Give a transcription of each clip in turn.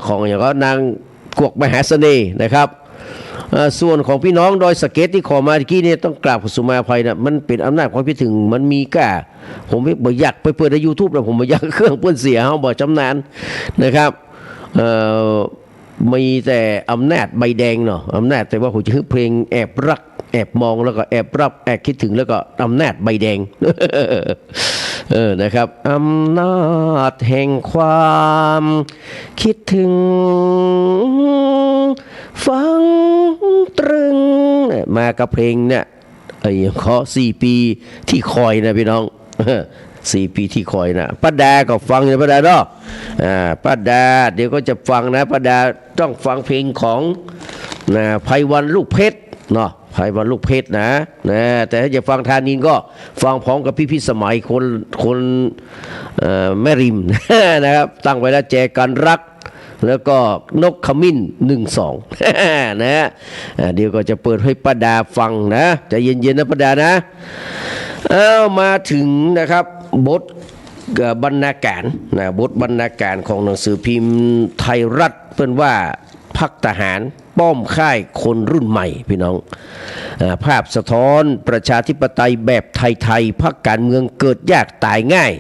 ของอย่างก็นางกวกมหาเสน่ห์นะครับส่วนของพี่น้องดอยสะเก็ดที่ขอมาเมื่อกี้เนี่ยต้องกราบขอสุมาภัยนะมันเป็นอำนาจความคิดถึงมันมีก้าผมไม่บ่อยากไปเปิดใน YouTube แล้วผมบ่อยากเครื่องเปื้อนเสียเขาบ่จำนานนะครับมีแต่อำนาจใบแดงเนาะอำนาจแต่ว่าผมจะฮึเพลงแอบรักแอบมองแล้วก็แอบรับแอบคิดถึงแล้วก็อำนาจใบแดงนะครับอำนาจแห่งความคิดถึงฟังตรึงมากับเพลงเนี่ยขอ4 ปีที่คอยนะพี่น้อง4 ปีที่คอยนะป้าดาก็ฟังนะป้าดาเนาะป้าดาเดี๋ยวก็จะฟังนะป้าดาต้องฟังเพลงของไพวันลูกเพชรเนาะไพวันลูกเพชรนะแต่ถ้าจะฟังธานินก็ฟังพร้อมกับพี่สมัยคนแม่ริมนะครับตั้งไว้แล้วแจกันรักแล้วก็นกขมิ้น12นะเดี๋ยวก็จะเปิดให้ป้าดาฟังนะใจเย็นๆนะป้าดานะมาถึงนะครับบทบรรณาการบทบรรณาการของหนังสือพิมพ์ไทยรัฐเปิ้นว่าพักทหารป้อมค่ายคนรุ่นใหม่พี่น้องภาพสะท้อนประชาธิปไตยแบบไทยๆพรรคการเมืองเกิดยากตายง่าย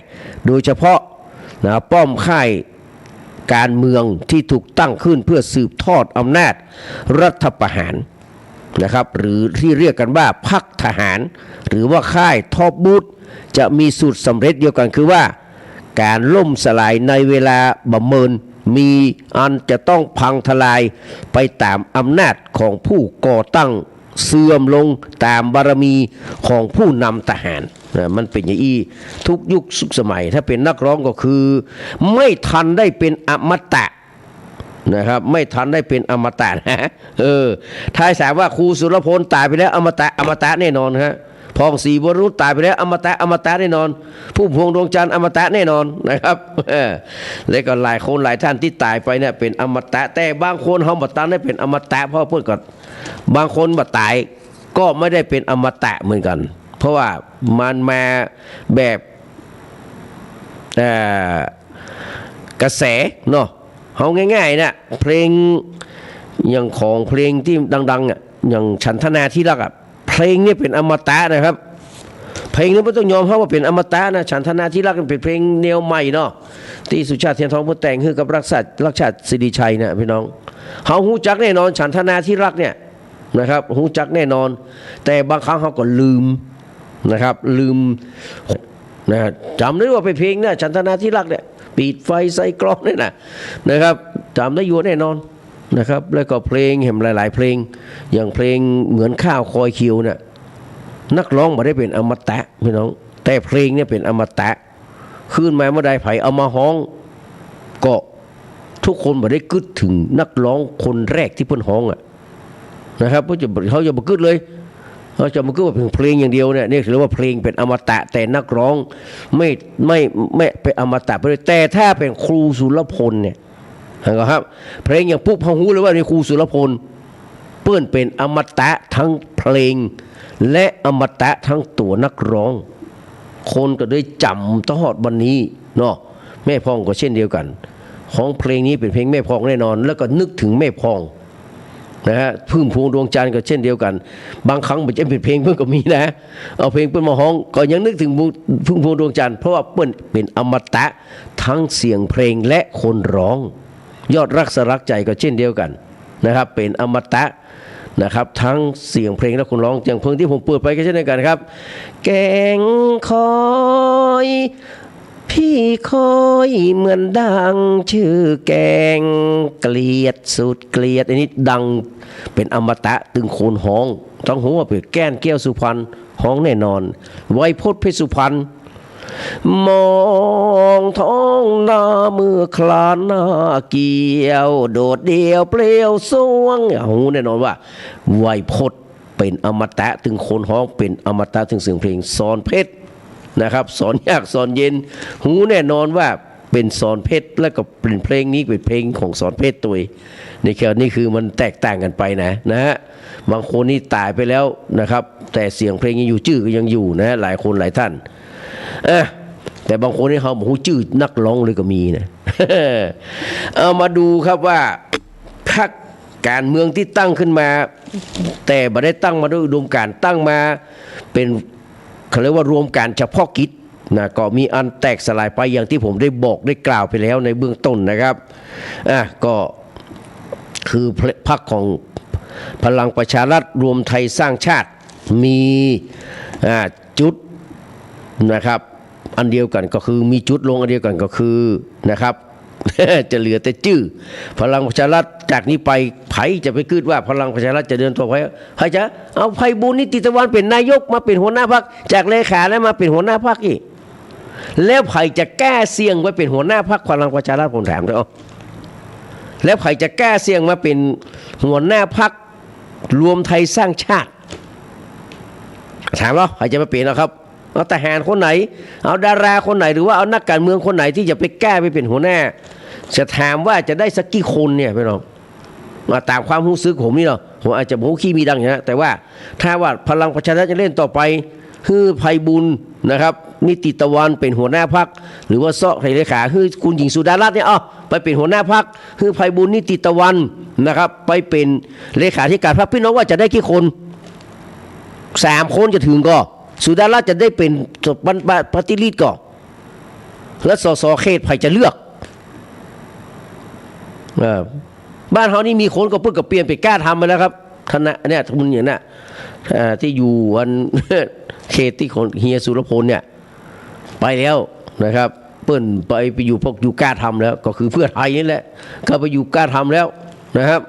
โดยเฉพาะป้อมค่ายการเมืองที่ถูกตั้งขึ้นเพื่อสืบทอดอำนาจรัฐประหารนะครับหรือที่เรียกกันว่าพรรคทหารหรือว่าค่ายท็อปบูธจะมีสูตรสำเร็จเดียวกันคือว่าการล่มสลายในเวลาประเมินมีอันจะต้องพังทลายไปตามอำนาจของผู้ก่อตั้งเสื่อมลงตามบารมีของผู้นำทหารมันเป็นอย่างนี้ทุกยุคทุกสมัยถ้าเป็นนักร้องก็คือไม่ทันได้เป็นอมตะนะครับไม่ทันได้เป็นอมตะนะถ้าถามว่าครูสุรพลตายไปแล้วอมตะแน่นอนฮะพองศรีวรุษตายไปแล้วอมตะแน่นอนผู้พวงดวงจันทร์อมตะแน่นอนนะครับแล้วก็หลายคนหลายท่านที่ตายไปเนี่ยเป็นอมตะแต่บางคนเขาบ่ตันได้เป็นอมตะเพราะเพื่อนก่อนบางคนบ่ตายก็ไม่ได้เป็นอมตะเหมือนกันเพราะว่ามันมาแบบกระแสเนาะเอาง่ายๆนะเพลงอย่างของเพลงที่ดังๆอ่ะอย่างฉันทนาที่รักอ่ะเพลงนี้เป็นอมตะนะครับเพลงนี้ไม่ต้องยอมเขาว่าเป็นอมตะนะฉันทนาที่รักเป็นเพลงแนวใหม่เนาะที่สุชาติเทียนทองผู้แต่งคือกับรักชาติสิริชัยนะพี่น้องเขาหูจักแน่นอนฉันทนาที่รักเนี่ยนะครับหูจักแน่นอนแต่บางครั้งเขาก็ลืมนะครับลืมนะจำได้ว่าเป็นเพลงนะฉันทนาที่รักเนี่ยปิดไฟใส่กลองนี่นะครับจำได้อยู่แน่นอนนะครับแล้วก็เพลงเห็นหลายๆเพลงอย่างเพลงเหมือนข้าวคอยคิวเนี่ยนักร้องไม่ได้เป็นอมตะพี่น้องแต่เพลงเนี่ยเป็นอมตะขึ้นมาเมื่อใดไผเอามาฮ้องก็ทุกคนไม่ได้กึศถึงนักร้องคนแรกที่เพิ่นฮ้องนะครับเขาจะมากึศเลยเขาจะมาก็ว่าเพลงอย่างเดียวเนี่ยนี่ถือว่าเพลงเป็นอมตะแต่นักร้องไม่เป็นอมตะไปเลยแต่ถ้าเป็นครูสุรพลเนี่ยครับเพลงอย่างปุ๊บพหูเลยว่าในครูสุรพลเปื้อนเป็นอมตะทั้งเพลงและอมตะทั้งตัวนักร้องคนก็ได้จำตลอดวันนี้เนาะแม่พองก็เช่นเดียวกันของเพลงนี้เป็นเพลงแม่พองแน่นอนแล้วก็นึกถึงแม่พองนะฮะพึ่งพวงดวงจันทร์ก็เช่นเดียวกันบางครั้งมันจะเป็นเพลงเพื่อนก็มีนะเอาเพลงเพื่อนมาฮ้องก็ยังนึกถึงพึ่งพวงดวงจันทร์เพราะว่าเพื่อนเป็นอมตะทั้งเสียงเพลงและคนร้องยอดรักสลักใจก็เช่นเดียวกันนะครับเป็นอมตะนะครับทั้งเสียงเพลงและคนร้องอย่างเพลงที่ผมเปิดไปก็เช่นเดียวกันครับแกงคอยพี่คอยเหมือนดังชื่อแกงเกลียดสุดเกลียดอันนี้ดังเป็นอมตะตึงโคนห้องต้องหัวเป็นแก้นแก้วสุพรรณห้องแน่นอนไวยพจน์เพชรสุพรรณมองท้องนาเมื่อคลานหน้าเกี่ยวโดดเดี่ยวเปลี่ยวสวงหูแน่นอนว่าไวยพจน์เป็นอมตะถึงโคนห้องเป็นอมตะถึงเสียงเพลงสอนเพชรนะครับสอนยากสอนเย็นหูแน่นอนว่าเป็นสอนเพชรแล้วก็เป็นเพลงนี้เป็นเพลงของสอนเพชรตัวนี่คือมันแตกต่างกันไปนะฮะบางคนนี่ตายไปแล้วนะครับแต่เสียงเพลงยังอยู่ชื่อก็ยังอยู่นะหลายคนหลายท่าน แต่บางคนนี่เขาบอกชื่อนักร้องเลยก็มีนะ เอามาดูครับว่าพรรคการเมืองที่ตั้งขึ้นมาแต่ไม่ได้ตั้งมาด้วยอุดมการณ์ตั้งมาเป็นเขาเรียกว่ารวมการเฉพาะกิจนะก็มีอันแตกสลายไปอย่างที่ผมได้บอกได้กล่าวไปแล้วในเบื้องต้นนะครับก็คือพรรคของพลังประชารัฐรวมไทยสร้างชาติมีจุดนะครับอันเดียวกันก็คือมีจุดลงอันเดียวกันก็คือนะครับ จะเหลือแต่ชื่อพลังประชารัฐจากนี้ไปไผจะไปคิดว่าพลังประชารัฐจะเดินต่อไปใครจะเอาไพบูลย์นิติตะวันเป็นนายกมาเป็นหัวหน้าพรรคจากเลขาแล้วมาเป็นหัวหน้าพรรคอีกแล้วไผจะแก้เสี่ยงไว้เป็นหัวหน้าพรรคพลังประชารัฐผมถามด้วยแล้วไผจะแก้เสี่ยงมาเป็นหัวหน้าพรรครวมไทยสร้างชาติถามว่าใครจะมาเป็นนะครับเอาทหารคนไหนเอาดาราคนไหนหรือว่าเอานักการเมืองคนไหนที่จะไปแก้ไปเป็นหัวหน้าจะถามว่าจะได้สักกี่คนเนี่ยพี่น้องมาตามความรู้สึกผมนี่เนาะผมอาจจะโม้ขี้มีดังอย่างนั้นแต่ว่าถ้าว่าพลังประชารัฐจะเล่นต่อไปคือไพบูลย์นะครับนิติตะวันเป็นหัวหน้าพรรคหรือว่าเซาะเลขาคือคุณหญิงสุดารัตน์เนี่ยไปเป็นหัวหน้าพรรคคือไพบูลย์นิติตะวันนะครับไปเป็นเลขาธิการพรรคพี่น้องว่าจะได้กี่คน3 คนจะถึงก็สุดารัตน์จะได้เป็นปฏิริษีก่อนและสสเขตไผ่จะเลือกบ้านเขานี่มีคนก็เพิ่งกับเปลี่ยนไปกล้าทำไปแล้วครับคณะเนี่ยคุณอย่างน่ะที่อยู่วันเขตที่ของเฮียสุรพลเนี่ยไปแล้วนะครับเปิ้นไปอยู่พวกอยู่กล้าทำแล้วก็คือเพื่อไทยนี่แหละก็ไปอยู่กล้าทำแล้วนะครับ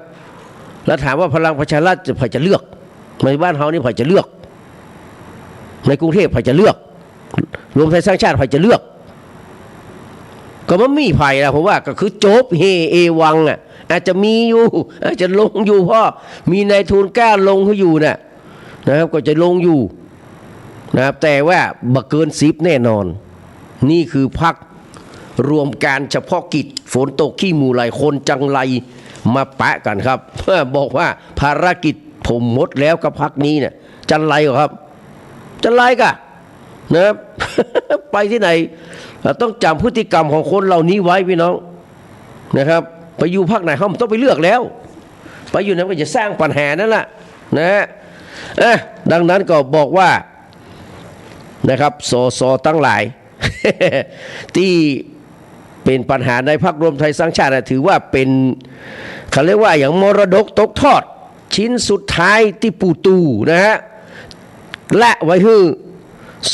แล้วถามว่าพลังประชารัฐไผ่จะเลือกในบ้านเขานี่ไผ่จะเลือกในกรุงเทพไผ่จะเลือกรวมไทยสร้างชาติไผ่จะเลือกก็มันมีไผ่ละผมว่าก็คือโจ๊บเฮเอวังอาจจะมีอยู่อาจจะลงอยู่เพราะมีนายทุนกล้าลงเขาอยู่นะครับก็จะลงอยู่นะครับแต่ว่าบักเกิน10แน่นอนนี่คือพรรครวมการเฉพาะกิจฝนตกขี้หมูไหลคนจังไรมาปะกันครับบอกว่าภารกิจผมหมดแล้วกับพรรคนี้เนี่ยจันไรเหรอครับจะไล่กะนะครับ ไปที่ไหนต้องจำพฤติกรรมของคนเหล่านี้ไว้พี่น้องนะครับไปอยู่พรรคไหนเขาต้องไปเลือกแล้วไปอยู่นั้นก็จะสร้างปัญหานั่นแหละนะฮะดังนั้นก็บอกว่านะครับสสตั้งหลาย ที่เป็นปัญหาในพรรครวมไทยสร้างชาติถือว่าเป็นเขาเรียกว่าอย่างมรดกตกทอดชิ้นสุดท้ายที่ปู่ตู่นะฮะและไว้ให้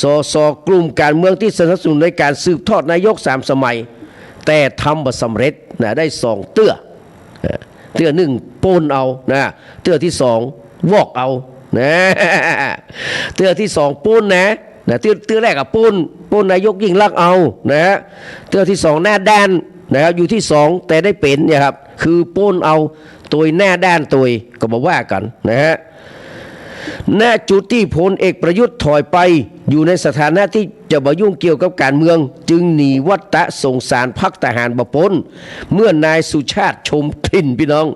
สสกลุ่มการเมืองที่สนับสนุนในการสืบทอดนายก3 สมัยแต่ทำบ่สำเร็จได้2 เตื้อหนึ่งปนเอาเตื้อที่2วอกเอาเตื้อที่2ปนเตื้อแรกกับปนนายกยิ่งลักษณ์เอาเตื้อที่2หน้าด้านนะครับอยู่ที่2แต่ได้เป็นเนี่ยครับคือปนเอาตัวหน้าด้านตัวก็บอกว่ากันณจุดที่พลเอกประยุทธ์ถอยไปอยู่ในสถานะที่จะบ่ยุ่งเกี่ยวกับการเมืองจึงหนีวัฏฏะส่งสารพรรคทหารบ่พ้นเมื่อนายสุชาติชมกลิ่นพี่น้อง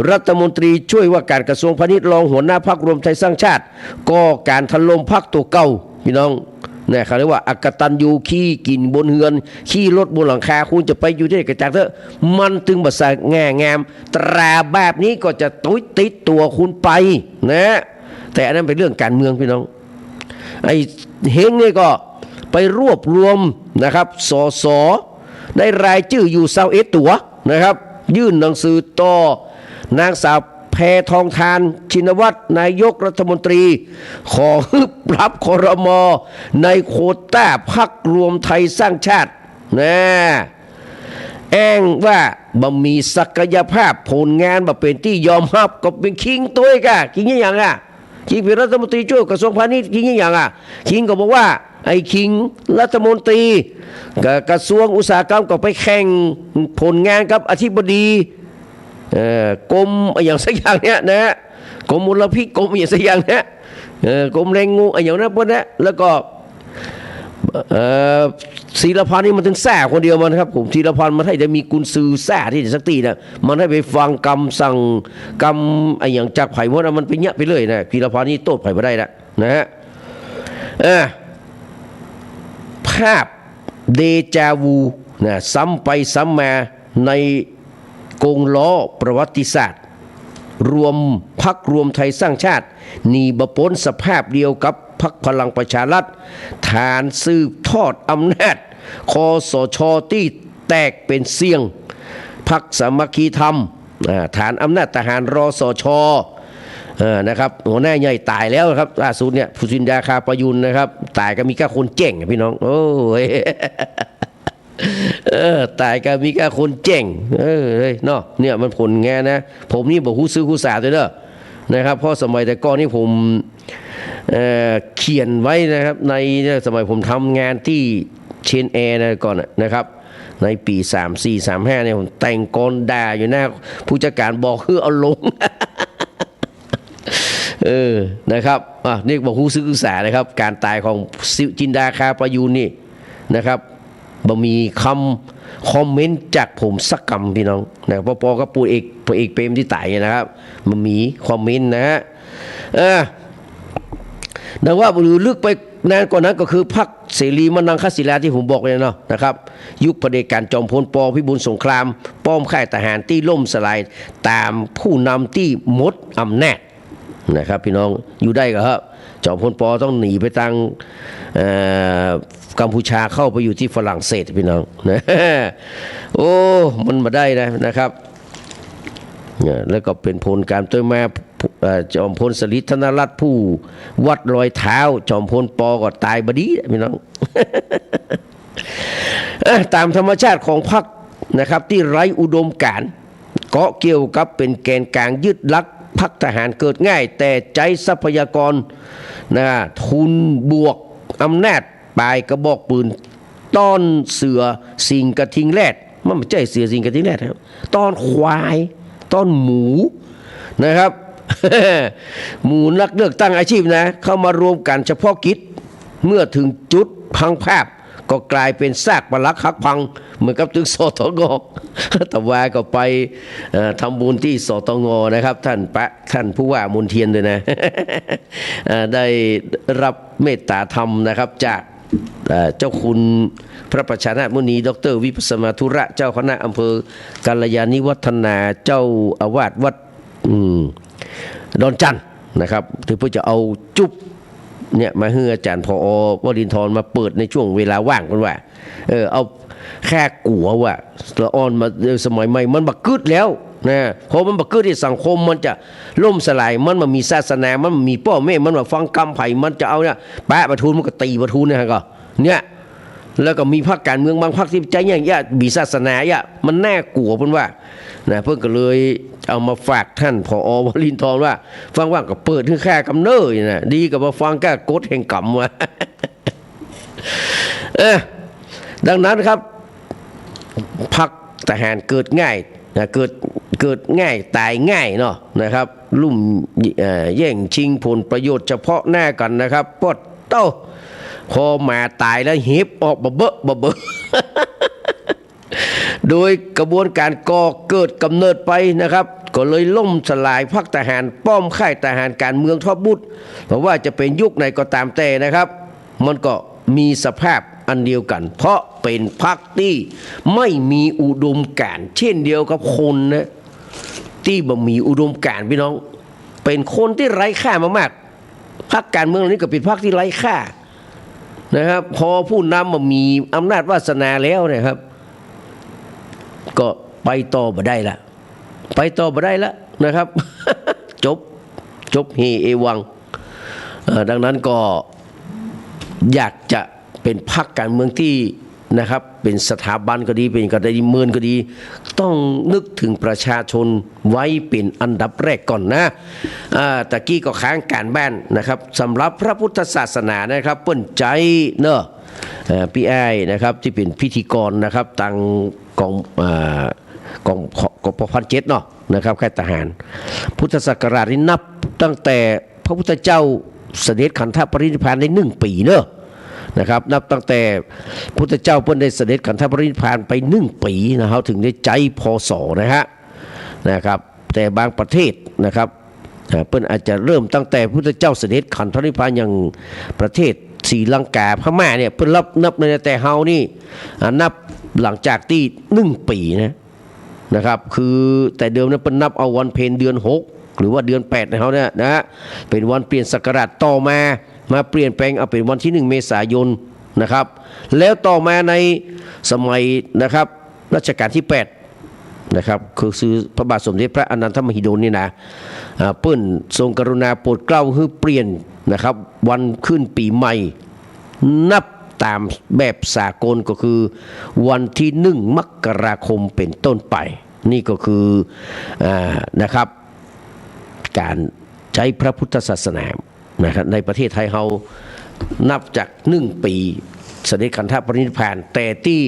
รัฐมนตรีช่วยว่าการกระทรวงพาณิชย์รองหัวหน้าพรรครวมไทยสร้างชาติก็การถล่มพรรคตัวเก่าพี่น้องเนี่ยเขาเรียกว่าอกตัญญูขี้กินบนเฮือนขี้รถบนหลังคาคุณจะไปอยู่ที่ไหนก็จากเถอะมันตึงบัดสะแง่งามตราแบบนี้ก็จะตุ้ยติดตัวคุณไปแต่อันนั้นเป็นเรื่องการเมืองพี่น้องไอ้เฮงนี่ก็ไปรวบรวมนะครับสสได้รายชื่ออยู่21 ตัวนะครับยื่นหนังสือต่อนางสาวแพทองธารชินวัตรนายกรัฐมนตรีขอรับครม.ในโควต้าพรรครวมไทยสร้างชาติแอ้งว่าบ่มีศักยภาพผลงานบ่เป็นที่ยอมรับก็เป็นคิงตัวคิงอย่างคิงเป็นรัฐมนตรีช่วยกระทรวงพาณิชย์คิงอย่างคิงก็บอกว่าไอ้คิงรัฐมนตรีกระทรวงอุตสาหกรรมก็ไปแข่งผลงานกับอธิบดีกรมอย่างสักอย่างเนี้ยกรมมลพิษกรมอย่างสักอย่างเนี้ยกรมแรงงูอย่างนั้นพวกนี้แล้วก็ศิลพันธ์นี่มันถึงแซ่คนเดียวมันครับผมศิลพันธ์มันให้จะมีกุญซือแซ่ที่สักตีมันให้ไปฟังคำสั่งคำอย่างจากไผ่มดมันไปเนี้ยไปเลยศิลพันธ์นี่โต้ไผ่ไม่ได้นะฮะภาพ เดจาวูนะซ้ำไปซ้ำมาในกงล้อประวัติศาสตร์รวมพรรครวมไทยสร้างชาติหนีบพ้นสภาพเดียวกับพรรคพลังประชารัฐฐานสืบทอดอำนาจคสช.ที่แตกเป็นเสี่ยงพรรคสามัคคีธรรมฐานอำนาจทหารรสช.นะครับหัวหน้าใหญ่ตายแล้วครับล่าสุดเนี่ยผู้สินดาคาประยุนนะครับตายก็มีแค่คนเจ๋งพี่น้องโอ้ยตายก็มีแค่คนเจ๋งเนาะเนี่ยมันผลแงนะผมนี่บอกฮู้ซื้อฮู้สาด้วยเด้อนะครับเพราะสมัยแต่ก่อนนี่ผมเขียนไว้นะครับในสมัยผมทำงานที่เชนแอร์นะก่อนนะครับในปี34-35เนี่ยผมแต่งกรด่าอยู่หน้าผู้จัดการบอกคือเอาลงนะครับนี่บอกฮู้ซื้อฮู้สานะครับการตายของจินดาคาประยูนนี่นะครับบ่มีคำคอมเมนต์จากผมสักคำพี่น้องนะพอก็ปูเอกเปรมที่ตายนะครับมันมีคอมเมนต์นะฮะดังว่าหรือลึกไปนานกว่านั้นก็คือพรรคเสรีมนังคศิลาที่ผมบอกเลยเนาะนะครับยุคเผด็จการจอมพลป.พิบูลสงครามป้อมค่ายทหารที่ล่มสลายตามผู้นำที่หมดอำนาจนะครับพี่น้องอยู่ได้ก็ครับจอมพลป.ต้องหนีไปทางกัมพูชาเข้าไปอยู่ที่ฝรั่งเศสพี่น้องนะโอ้มันมาได้นะครับแล้วก็เป็นผลการตัวมาจอมพลสฤษดิ์ธนรัตน์ผู้วัดรอยเท้าจอมพลป.ก็ตายบดีพี่น้อง ตามธรรมชาติของพรรคนะครับที่ไร้อุดมการณ์ก็เกี่ยวกับเป็นแกนกลางยึดลักพรรคทหารเกิดง่ายแต่ใจทรัพยากรนะทุนบวกอำนาจปลายกระบอกปืนต้อนเสือสิงกระทิงแรดมันไม่ใช่เสือสิงกระทิงแรดครับต้อนควายต้อนหมูนะครับ หมูนักเลือกตั้งอาชีพนะเข้ามารวมกันเฉพาะกิจเมื่อถึงจุดพังภาพก็กลายเป็นซากปลักหักพังเหมือนกับถึงสตงแต่ว่าก็ไปทำบุญที่สตงนะครับท่านผู้ว่ามนเทียนด้วยนะ ได้รับเมตตาธรรมนะครับจากเจ้าคุณพระประชานาถมุนีดร.วิปัสสมาธุระเจ้าคณะอำเภอกัลยาณิวัฒนาเจ้าอาวาสวัดดอนจันทร์นะครับที่เพื่อจะเอาจุ๊บเนี่ยมาให้อาจารย์พอวรินทร์มาเปิดในช่วงเวลาว่างกันว่าเอาแค่กัวว่าละอ่อนมาสมัยใหม่มันบักกึดแล้วนะพอมันบักกึดที่สังคมมันจะล่มสลายมันมีศาสนามันมีพ่อแม่มันมาฟังกำไผ่มันจะเอาเนี่ยแปะประทุนมันก็ตีประทุนเนี่ยก็เนี่ยแล้วก็มีพรรคการเมืองบางพรรคที่ใจอย่างยะมีศาสนาอ่ะมันน่ากลัวเพิ่นว่านะเพิ่นก็เลยเอามาฝากท่านผอ.วรินทร์ว่าฟังว่างก็เปิดขึ้นแค่กำเนิดนะดีกับมาฟังแค่กฎแห่งกรรมว่า ดังนั้นครับพรรคทหารเกิดง่ายนะเกิดง่ายตายง่ายเนาะนะครับลุ่มแย่งชิงผลประโยชน์เฉพาะหน้ากันนะครับปดเต้าพอมาตายแล้วเห็บออกบะเบอะโดยกระบวนการก่อเกิดกำเนิดไปนะครับก็เลยล่มสลายพรรคทหารป้อมค่ายทหารการเมืองทอดบุตรเพราะว่าจะเป็นยุคไหนก็ตามแต่นะครับมันก็มีสภาพอันเดียวกันเพราะเป็นพรรคที่ไม่มีอุดมการณ์เช่นเดียวกับคนนะที่บ่มีอุดมการณ์พี่น้องเป็นคนที่ไร้ค่ามากๆพรรคการเมืองนี้ก็เป็นพรรคที่ไร้ค่านะครับพอผู้นำมันมีอำนาจวาสนาแล้วนะครับก็ไปต่อบ่ได้ละนะครับ จบเฮเอวังดังนั้นก็อยากจะเป็นพรรคการเมืองที่นะครับเป็นสถาบันก็ดีเป็นกระดาษเมืองก็ดีต้องนึกถึงประชาชนไว้เป็นอันดับแรกก่อนนะตะกี้ก็ค้างการบ้านนะครับสำหรับพระพุทธศาสนานะครับเปิ้นใจเนอะพี่ไอ้นะครับที่เป็นพิธีกรนะครับตังกองปพันเจ็ดเนาะนะครับค่ายทหารพุทธศักราชนี้นับตั้งแต่พระพุทธเจ้าเสด็จขันธปรินิพพานได้1 ปีเนอะนะครับนับตั้งแต่พุทธเจ้าเพิ่นได้เสด็จขันธปรินิพพานไป1 ปีนะครับถึงได้ใจพศนะครับแต่บางประเทศนะครับเพิ่นอาจจะเริ่มตั้งแต่พุทธเจ้าเสด็จขันธปรินิพพานอย่างประเทศ ศรีลังกาพม่าเนี่ยเพิ่นรับนับในแต่เฮานี่นับหลังจากที่1 ปีนะครับคือแต่เดิมนั้นเพิ่นนับเอาวันเพ็ญเดือน6หรือว่าเดือน8ในเฮาเนี่ยนะฮะเป็นวันเปลี่ยนศักราชต่อมาเปลี่ยนแปลงเอาเป็นวันที่1 เมษายนนะครับแล้วต่อมาในสมัยนะครับรัชกาลที่8นะครับคือพระบาทสมเด็จพระอนันทมหิดลนี่นะเปิ้นทรงกรุณาโปรดเกล้าให้เปลี่ยนนะครับวันขึ้นปีใหม่นับตามแบบสากลก็คือวันที่1 มกราคมเป็นต้นไปนี่ก็คือนะครับการใช้พระพุทธศาสนานะครับในประเทศไทยเรานับจาก1 ปีเสด็จขันธปรินิพพานแต่ที่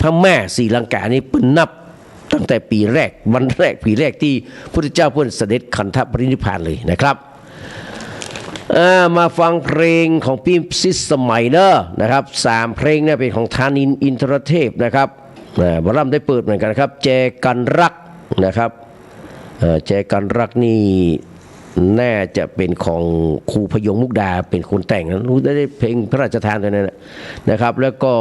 พม่าศรีลังกานี่เปิ้นนับตั้งแต่ปีแรกวันแรกปีแรกที่พระพุทธเจ้าเพิ่นเสด็จขันธปรินิพพานเลยนะครับมาฟังเพลงของพี่ซิสมัยเนอะนะครับ3 เพลงเนี่ยเป็นของธานินทร์อินทรเทพนะครับบรัมได้เปิดเหมือนกันครับแจกันรักนะครับแจกันรักนี่น่าจะเป็นของครูพยงมุกดาเป็นคนแต่งนะรู้ได้เพลงพระราชทานตัวนั้นนะครับแล้วก็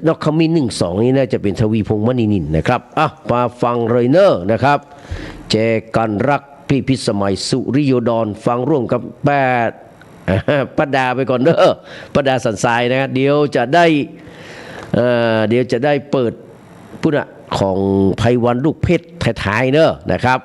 นอกเขามี1 2นี่น่าจะเป็นทวีพงษ์มณีนินนะครับมาฟังเลยเนอะนะครับแจกันรักพี่พิสมัยสุริโยดรฟังร่วมกับป้าดาไปก่อนเนอะป้าดาสันทรายนะเดี๋ยวจะได้เปิดพุทธของไพวันลูกเพชรท้ายๆเนอะนะครับ